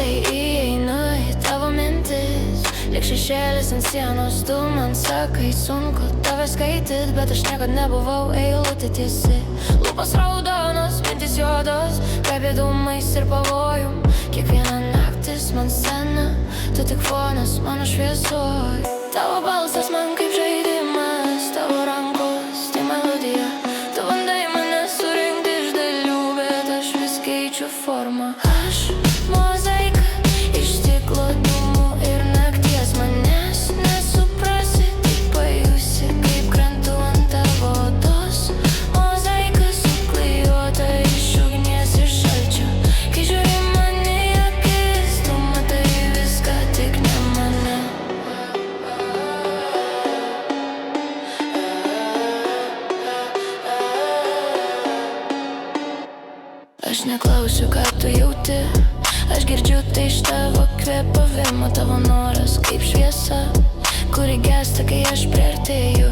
tyliai įeinu į tavo mintis, lyg šešėlis ant sienos. Tu man sakai, sunku tave skaityt, bet aš niekad nebuvau eilutė tiesi. Lūpos raudonos, mintys juodos, kvepia dūmais ir pavojum. Kiekviena naktis man scena, tu tik fonas mano šviesoj. Tavo balsas man kaip žaidimas, tavo rankos tai melodija. Tu bandai mane surinkti iš dalių, bet aš vis keičiu formą. Aš mozaika iš stiklo, dūmų ir nakties. Manęs nesuprasi, tik pajusi, kaip krentu ant tavo odos. Mozaika suklijuota iš ugnies ir šalčio. Kai žiūri man į akis, tu matai viską, tik ne mane. Aš neklausiu, ką tu jauti, aš girdžiu tai iš tavo kvėpavimo. Tavo noras kaip šviesa, kuri gęsta, kai aš priartėju.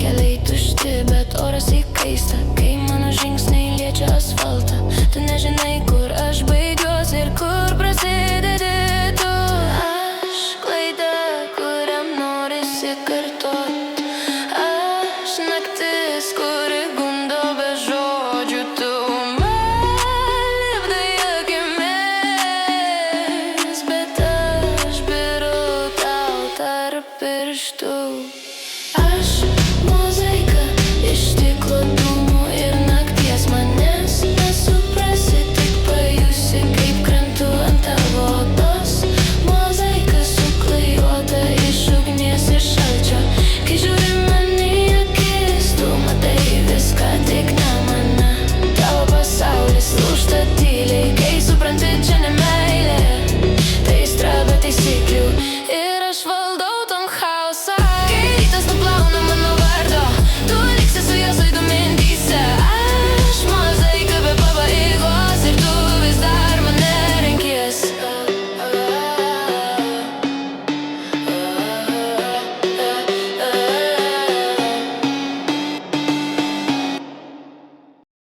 Keliai tušti, bet oras įkaista, kai mano žingsniai liečia asfaltą. Tu nežinai, kur aš baigiuosi ir kur prasidedi tu. Aš klaida, kuriam norisi kartot. Aš naktis, kuri gundo be žodžių. Tu pirštų. Aš